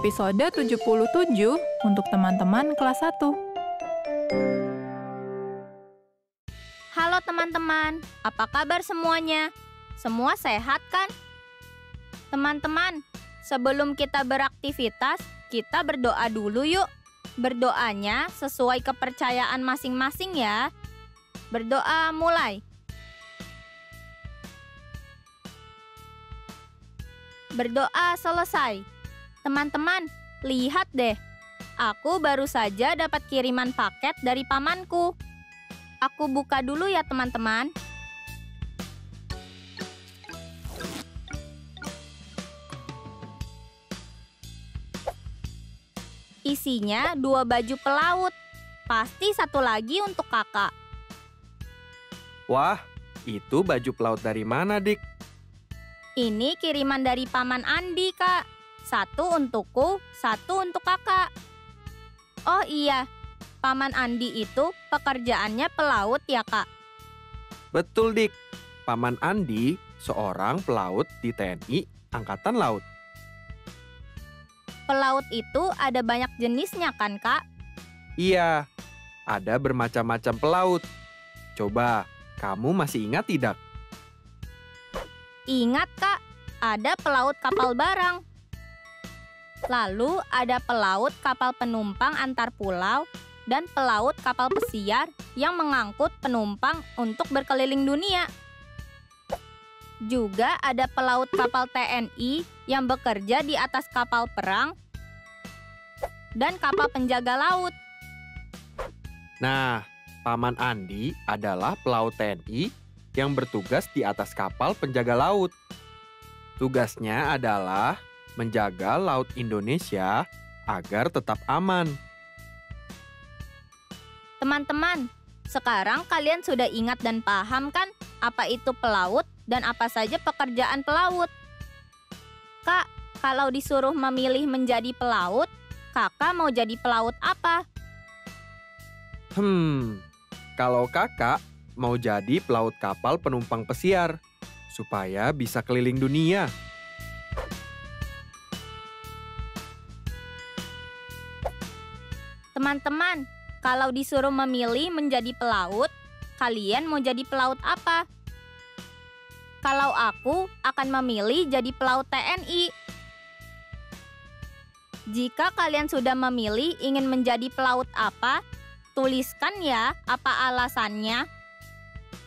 Episode 77 untuk teman-teman kelas 1. Halo teman-teman, apa kabar semuanya? Semua sehat kan? Teman-teman, sebelum kita beraktivitas, kita berdoa dulu yuk. Berdoanya sesuai kepercayaan masing-masing ya. Berdoa mulai. Berdoa selesai. Teman-teman, lihat deh. Aku baru saja dapat kiriman paket dari pamanku. Aku buka dulu ya teman-teman. Isinya 2 baju pelaut. Pasti satu lagi untuk kakak. Wah, itu baju pelaut dari mana, Dik? Ini kiriman dari Paman Andi, Kak. 1 untukku, 1 untuk kakak. Oh iya, Paman Andi itu pekerjaannya pelaut ya, Kak? Betul, Dik. Paman Andi seorang pelaut di TNI Angkatan Laut. Pelaut itu ada banyak jenisnya kan, Kak? Iya, ada bermacam-macam pelaut. Coba, kamu masih ingat tidak? Ingat, Kak. Ada pelaut kapal barang. Lalu ada pelaut kapal penumpang antar pulau dan pelaut kapal pesiar yang mengangkut penumpang untuk berkeliling dunia. Juga ada pelaut kapal TNI yang bekerja di atas kapal perang dan kapal penjaga laut. Nah, Paman Andi adalah pelaut TNI yang bertugas di atas kapal penjaga laut. Tugasnya adalah menjaga laut Indonesia agar tetap aman. Teman-teman, sekarang kalian sudah ingat dan paham kan apa itu pelaut dan apa saja pekerjaan pelaut? Kak, kalau disuruh memilih menjadi pelaut, kakak mau jadi pelaut apa? Kalau kakak mau jadi pelaut kapal penumpang pesiar, supaya bisa keliling dunia. Teman-teman, kalau disuruh memilih menjadi pelaut, kalian mau jadi pelaut apa? Kalau aku akan memilih jadi pelaut TNI. Jika kalian sudah memilih ingin menjadi pelaut apa, tuliskan ya apa alasannya.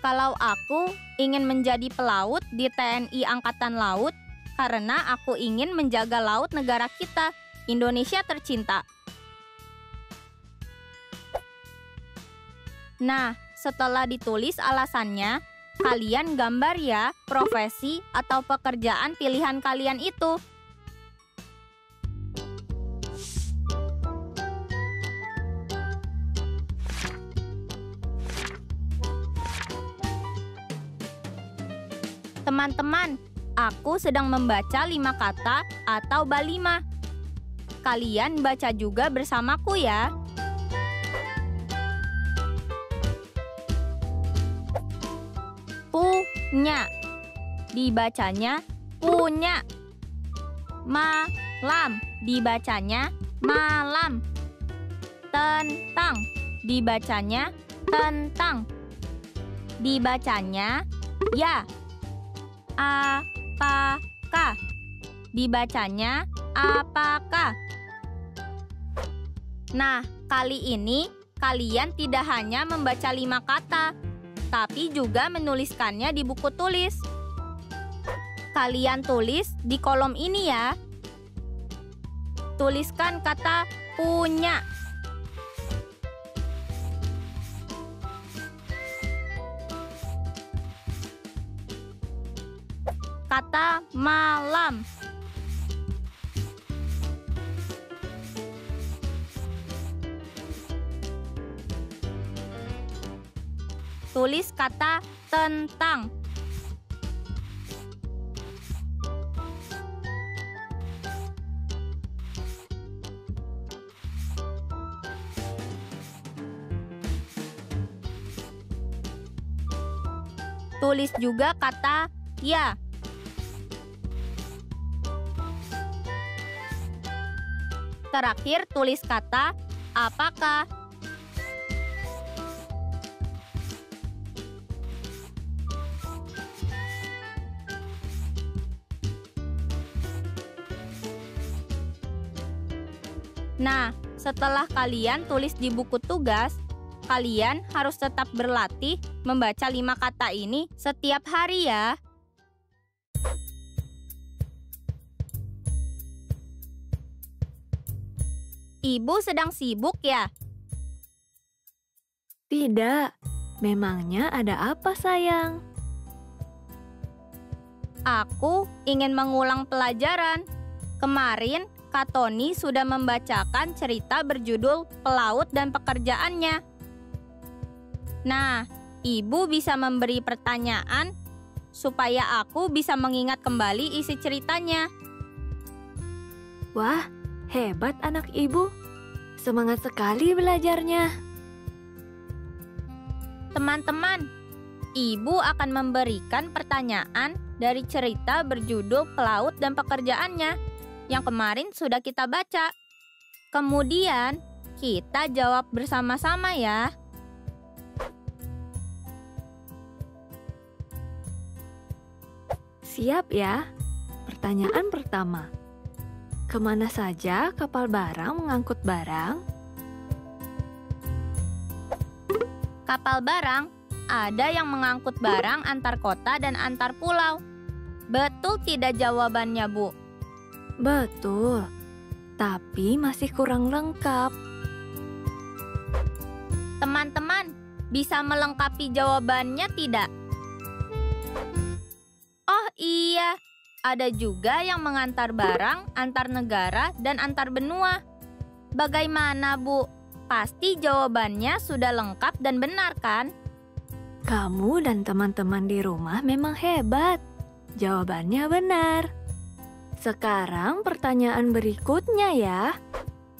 Kalau aku ingin menjadi pelaut di TNI Angkatan Laut karena aku ingin menjaga laut negara kita, Indonesia tercinta. Nah, setelah ditulis alasannya, kalian gambar ya profesi atau pekerjaan pilihan kalian itu. Teman-teman, aku sedang membaca 5 kata atau balima. Kalian baca juga bersamaku ya. Punya, dibacanya punya. Malam, dibacanya malam. Tentang, dibacanya tentang. Dibacanya ya. Apakah, dibacanya apakah. Nah, kali ini kalian tidak hanya membaca 5 kata, tapi juga menuliskannya di buku tulis. Kalian tulis di kolom ini ya. Tuliskan kata punya. kata malam. Tulis kata tentang. Tulis juga kata ya. Terakhir tulis kata apakah. Nah, setelah kalian tulis di buku tugas, kalian harus tetap berlatih membaca 5 kata ini setiap hari ya. Ibu sedang sibuk ya? Tidak, memangnya ada apa sayang? Aku ingin mengulang pelajaran. Kemarin, Kak Tony sudah membacakan cerita berjudul Pelaut dan Pekerjaannya. Nah, Ibu bisa memberi pertanyaan supaya aku bisa mengingat kembali isi ceritanya. Wah, hebat anak ibu. Semangat sekali belajarnya. Teman-teman, Ibu akan memberikan pertanyaan dari cerita berjudul Pelaut dan Pekerjaannya yang kemarin sudah kita baca. Kemudian, kita jawab bersama-sama ya. Siap ya. Pertanyaan pertama. Kemana saja kapal barang mengangkut barang? Kapal barang, ada yang mengangkut barang antar kota dan antar pulau. Betul tidak jawabannya, Bu? Betul, tapi masih kurang lengkap. Teman-teman, bisa melengkapi jawabannya tidak? Oh iya, ada juga yang mengantar barang antar negara dan antar benua. Bagaimana, Bu? Pasti jawabannya sudah lengkap dan benar, kan? Kamu dan teman-teman di rumah memang hebat. Jawabannya benar. Sekarang pertanyaan berikutnya ya.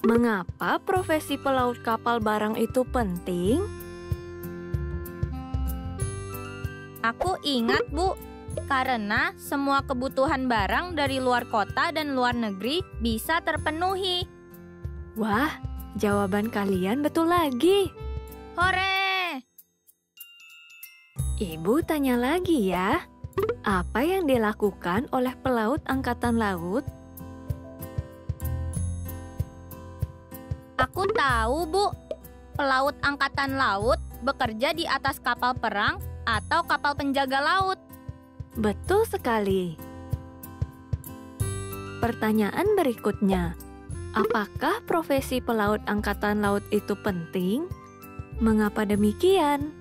Mengapa profesi pelaut kapal barang itu penting? Aku ingat, Bu. Karena semua kebutuhan barang dari luar kota dan luar negeri bisa terpenuhi. Wah, jawaban kalian betul lagi. Hore! Ibu tanya lagi ya. Apa yang dilakukan oleh pelaut angkatan laut? Aku tahu, Bu. Pelaut angkatan laut bekerja di atas kapal perang atau kapal penjaga laut. Betul sekali. Pertanyaan berikutnya. Apakah profesi pelaut angkatan laut itu penting? Mengapa demikian?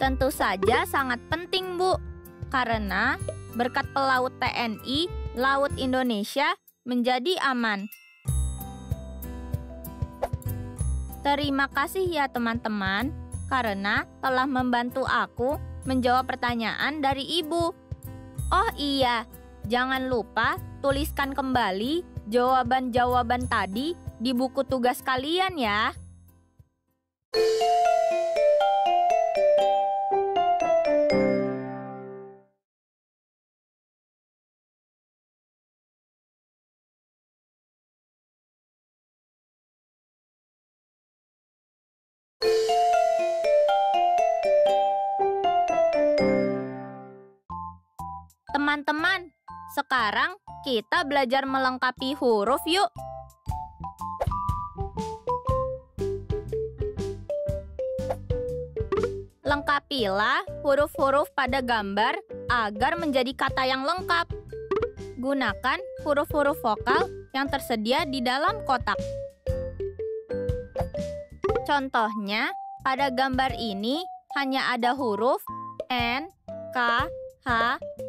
Tentu saja sangat penting, Bu. Karena berkat pelaut TNI, Laut Indonesia menjadi aman. Terima kasih ya teman-teman, karena telah membantu aku menjawab pertanyaan dari Ibu. Oh iya, jangan lupa tuliskan kembali jawaban-jawaban tadi di buku tugas kalian ya. Teman-teman, sekarang kita belajar melengkapi huruf yuk. Lengkapilah huruf-huruf pada gambar agar menjadi kata yang lengkap. Gunakan huruf-huruf vokal yang tersedia di dalam kotak. Contohnya, pada gambar ini hanya ada huruf N, K, H,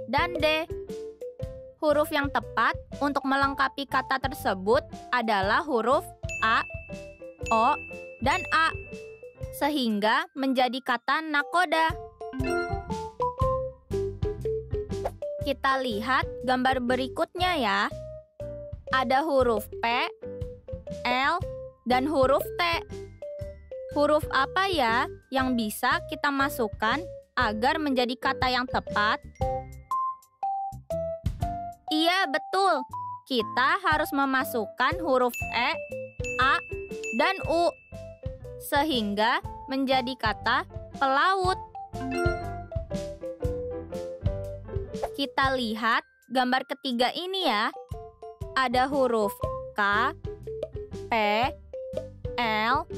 dan D. Huruf yang tepat untuk melengkapi kata tersebut adalah huruf A, O, dan A, sehingga menjadi kata nakoda. Kita lihat gambar berikutnya ya. Ada huruf P, L, dan huruf T. Huruf apa ya yang bisa kita masukkan agar menjadi kata yang tepat? Iya, betul. Kita harus memasukkan huruf E, A, dan U, sehingga menjadi kata pelaut. Kita lihat gambar ketiga ini ya. Ada huruf K, P, L,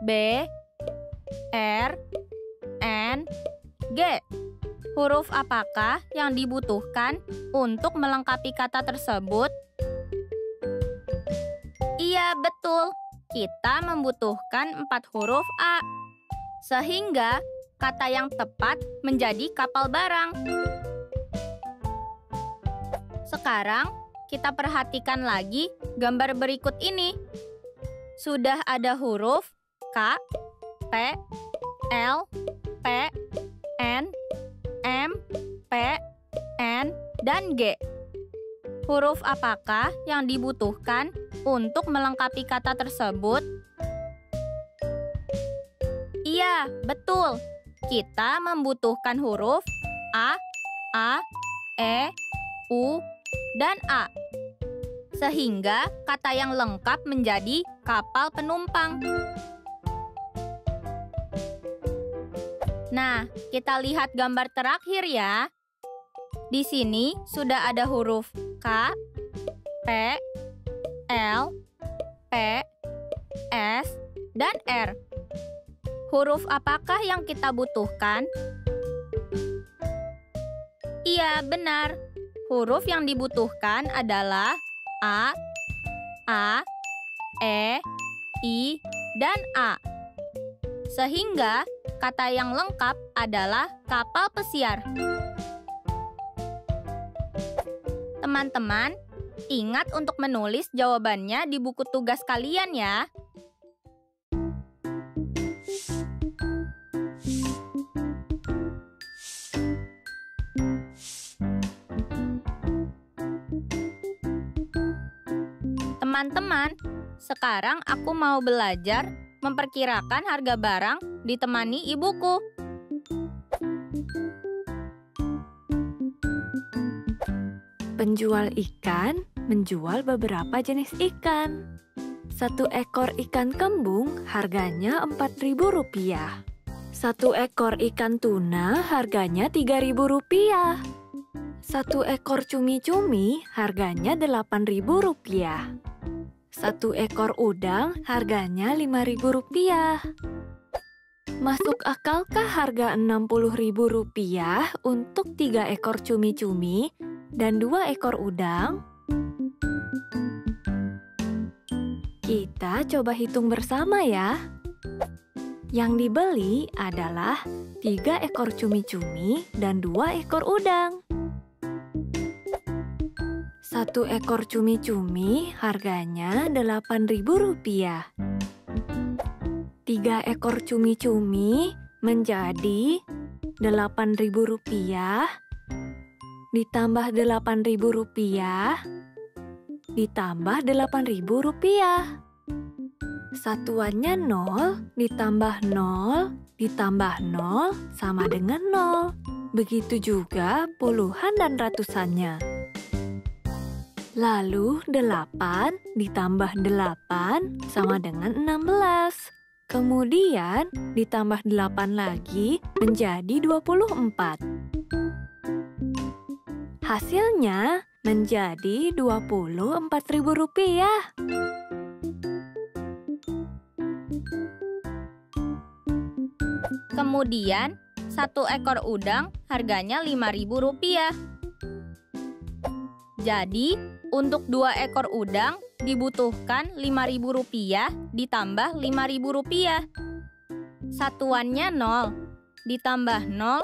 B, R, N, G. Huruf apakah yang dibutuhkan untuk melengkapi kata tersebut? Iya, betul. Kita membutuhkan 4 huruf A, sehingga kata yang tepat menjadi kapal barang. Sekarang, kita perhatikan lagi gambar berikut ini. Sudah ada huruf K, P, L, P, N, M, P, N, dan G. Huruf apakah yang dibutuhkan untuk melengkapi kata tersebut? Iya, betul. Kita membutuhkan huruf A, E, U, dan A, sehingga kata yang lengkap menjadi kapal penumpang. Nah, kita lihat gambar terakhir ya. Di sini sudah ada huruf K, P, L, P, S, dan R. Huruf apakah yang kita butuhkan? Iya, benar. Huruf yang dibutuhkan adalah A, E, I, dan A. Sehingga kata yang lengkap adalah kapal pesiar. Teman-teman, ingat untuk menulis jawabannya di buku tugas kalian ya. Teman-teman, sekarang aku mau belajar memperkirakan harga barang ditemani ibuku. Penjual ikan menjual beberapa jenis ikan. 1 ekor ikan kembung harganya Rp4.000. 1 ekor ikan tuna harganya Rp3.000. 1 ekor cumi-cumi harganya Rp8.000. 1 ekor udang harganya Rp5.000. Masuk akalkah harga Rp60.000 untuk 3 ekor cumi-cumi dan 2 ekor udang? Kita coba hitung bersama ya. Yang dibeli adalah 3 ekor cumi-cumi dan 2 ekor udang. 1 ekor cumi-cumi harganya Rp8.000. 3 ekor cumi-cumi menjadi Rp8.000 ditambah Rp8.000 ditambah Rp8.000. Satuannya 0 ditambah 0 ditambah 0 sama dengan 0. Begitu juga puluhan dan ratusannya. Lalu 8 ditambah 8 sama dengan 16. Kemudian ditambah 8 lagi menjadi 24. Hasilnya menjadi Rp24.000. Kemudian, 1 ekor udang harganya Rp5.000. Jadi, untuk 2 ekor udang dibutuhkan Rp5.000 ditambah Rp5.000. Satuannya 0 ditambah 0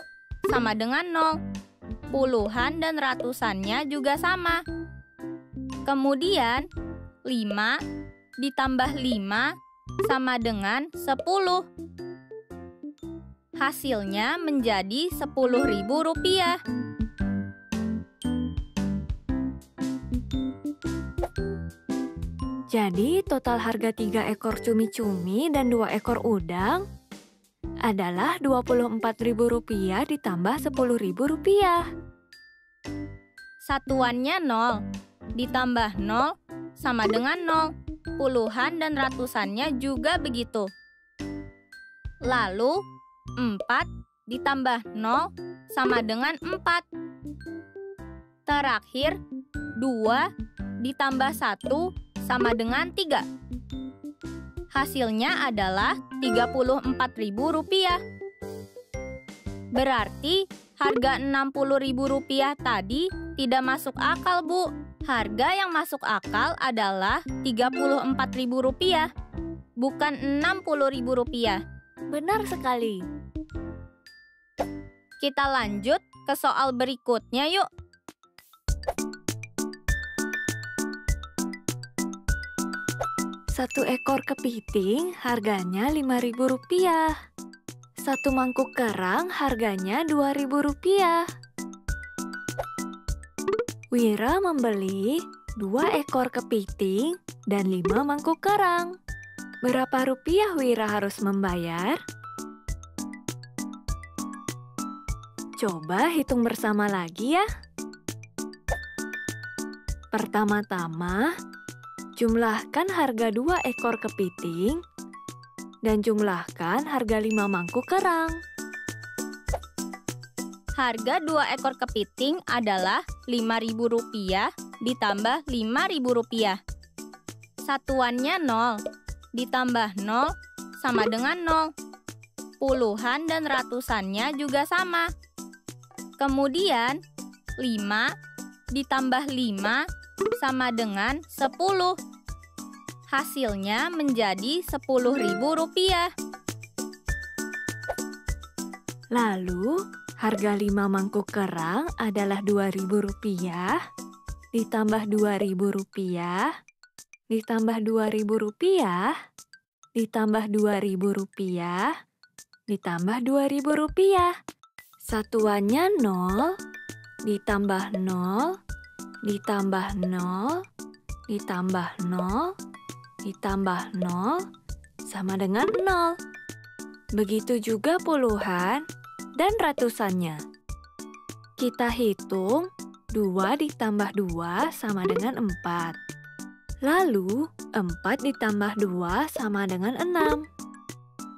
sama dengan 0. Puluhan dan ratusannya juga sama. Kemudian, 5 ditambah 5 sama dengan 10. Hasilnya menjadi Rp10.000. Jadi total harga 3 ekor cumi-cumi dan 2 ekor udang adalah Rp24.000 ditambah Rp10.000. Satuannya 0 ditambah 0 sama dengan 0. Puluhan dan ratusannya juga begitu. Lalu 4 ditambah 0 sama dengan 4. Terakhir 2 ditambah 1 sama dengan 3. Hasilnya adalah Rp34.000. Berarti harga Rp60.000 tadi tidak masuk akal, Bu. Harga yang masuk akal adalah Rp34.000, bukan Rp60.000. Benar sekali. Kita lanjut ke soal berikutnya yuk. Satu ekor kepiting harganya Rp5.000. Satu mangkuk kerang harganya Rp2.000. Wira membeli 2 ekor kepiting dan 5 mangkuk kerang. Berapa rupiah Wira harus membayar? Coba hitung bersama lagi ya. Pertama-tama, jumlahkan harga 2 ekor kepiting dan jumlahkan harga 5 mangkuk kerang. Harga 2 ekor kepiting adalah Rp5.000 ditambah Rp5.000. Satuannya 0 ditambah 0 sama dengan 0. Puluhan dan ratusannya juga sama. Kemudian 5 ditambah 5 sama dengan 10. Hasilnya menjadi Rp10.000. Lalu, harga 5 mangkuk kerang adalah Rp2.000, ditambah Rp2.000, ditambah Rp2.000, ditambah Rp2.000, ditambah Rp2.000. Satuannya 0, ditambah 0, ditambah 0, ditambah 0, ditambah 0, sama dengan 0. Begitu juga puluhan dan ratusannya. Kita hitung 2 ditambah 2 sama dengan 4. Lalu 4 ditambah 2 sama dengan 6.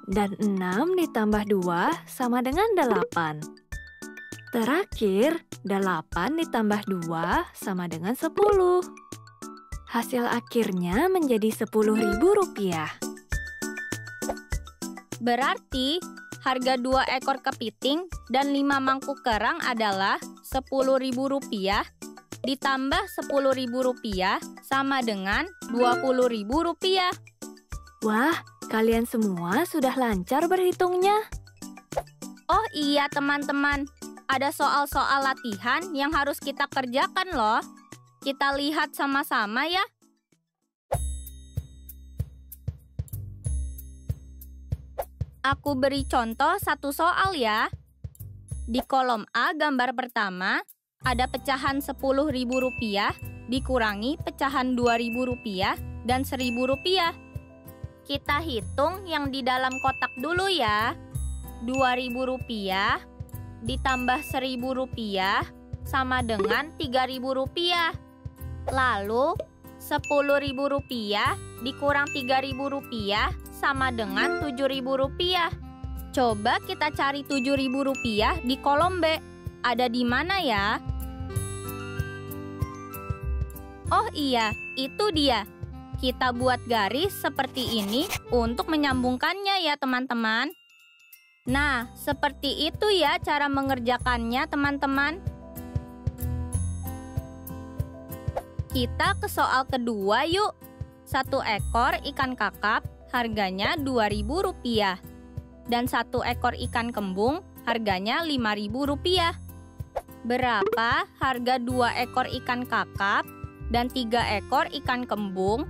Dan 6 ditambah 2 sama dengan 8. Terakhir, 8 ditambah 2 sama dengan 10. Hasil akhirnya menjadi Rp10.000. Berarti harga 2 ekor kepiting dan 5 mangkuk kerang adalah Rp10.000 ditambah Rp10.000 sama dengan Rp20.000. Wah, kalian semua sudah lancar berhitungnya. Oh iya teman-teman, ada soal-soal latihan yang harus kita kerjakan loh. Kita lihat sama-sama ya. Aku beri contoh satu soal ya. Di kolom A gambar pertama, ada pecahan Rp10.000 dikurangi pecahan Rp2.000 dan Rp1.000. Kita hitung yang di dalam kotak dulu ya. Rp2.000 ditambah Rp1.000 sama dengan Rp3.000. Lalu Rp10.000 dikurang Rp3.000 sama dengan Rp7.000. Coba kita cari Rp7.000 di kolom B. Ada di mana ya? Oh iya, itu dia. Kita buat garis seperti ini untuk menyambungkannya ya teman-teman. Nah, seperti itu ya cara mengerjakannya teman-teman. Kita ke soal kedua yuk. 1 ekor ikan kakap harganya Rp2.000. Dan 1 ekor ikan kembung harganya Rp5.000. Berapa harga 2 ekor ikan kakap dan 3 ekor ikan kembung?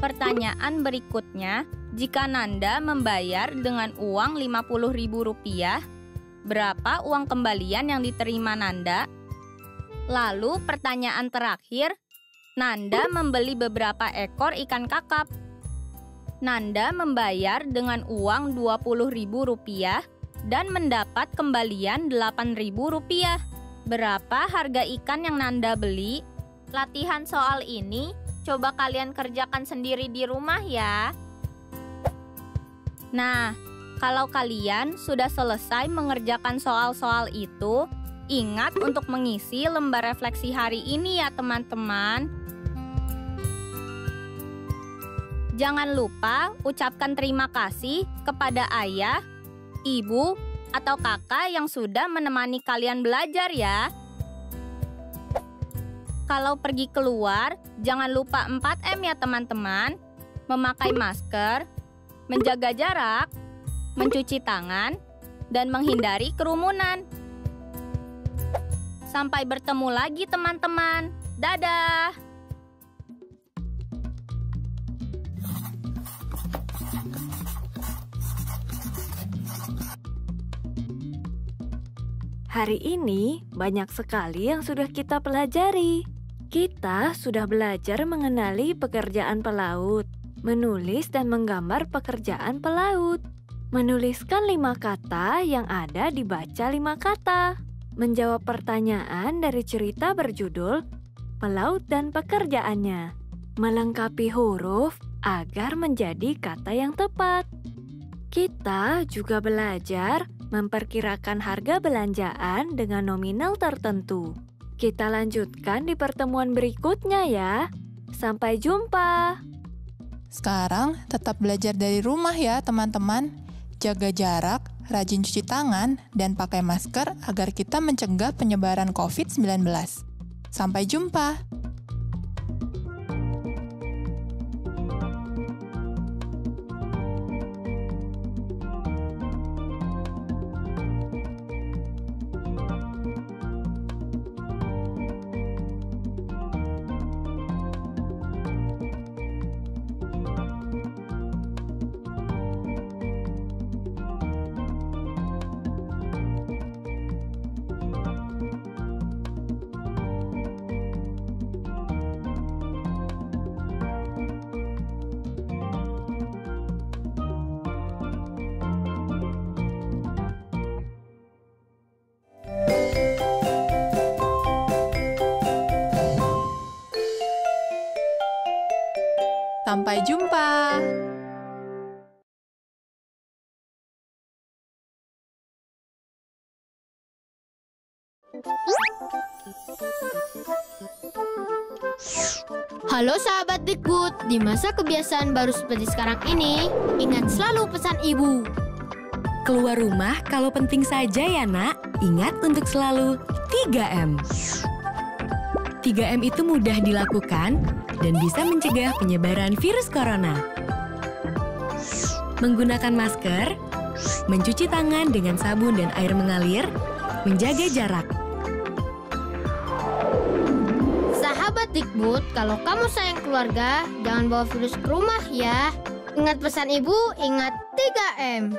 Pertanyaan berikutnya, jika Nanda membayar dengan uang Rp50.000, berapa uang kembalian yang diterima Nanda? Lalu pertanyaan terakhir, Nanda membeli beberapa ekor ikan kakap. Nanda membayar dengan uang Rp20.000 dan mendapat kembalian Rp8.000. Berapa harga ikan yang Nanda beli? Latihan soal ini coba kalian kerjakan sendiri di rumah ya. Nah, kalau kalian sudah selesai mengerjakan soal-soal itu, ingat untuk mengisi lembar refleksi hari ini ya teman-teman. Jangan lupa ucapkan terima kasih kepada ayah, ibu, atau kakak yang sudah menemani kalian belajar ya. Kalau pergi keluar, jangan lupa 4M ya teman-teman. Memakai masker, menjaga jarak, mencuci tangan, dan menghindari kerumunan. Sampai bertemu lagi teman-teman. Dadah! Hari ini banyak sekali yang sudah kita pelajari. Kita sudah belajar mengenali pekerjaan pelaut, menulis dan menggambar pekerjaan pelaut, menuliskan 5 kata yang ada di baca 5 kata, menjawab pertanyaan dari cerita berjudul Pelaut dan Pekerjaannya, melengkapi huruf agar menjadi kata yang tepat. Kita juga belajar memperkirakan harga belanjaan dengan nominal tertentu. Kita lanjutkan di pertemuan berikutnya ya. Sampai jumpa. Sekarang tetap belajar dari rumah ya teman-teman. Jaga jarak, rajin cuci tangan, dan pakai masker agar kita mencegah penyebaran COVID-19. Sampai jumpa. Sampai jumpa. Halo sahabat Dikbud, di masa kebiasaan baru seperti sekarang ini, ingat selalu pesan ibu. Keluar rumah kalau penting saja ya nak, ingat untuk selalu 3M. 3M itu mudah dilakukan dan bisa mencegah penyebaran virus corona. Menggunakan masker, mencuci tangan dengan sabun dan air mengalir, menjaga jarak. Sahabat Dikbud, kalau kamu sayang keluarga, jangan bawa virus ke rumah ya. Ingat pesan ibu, ingat 3M.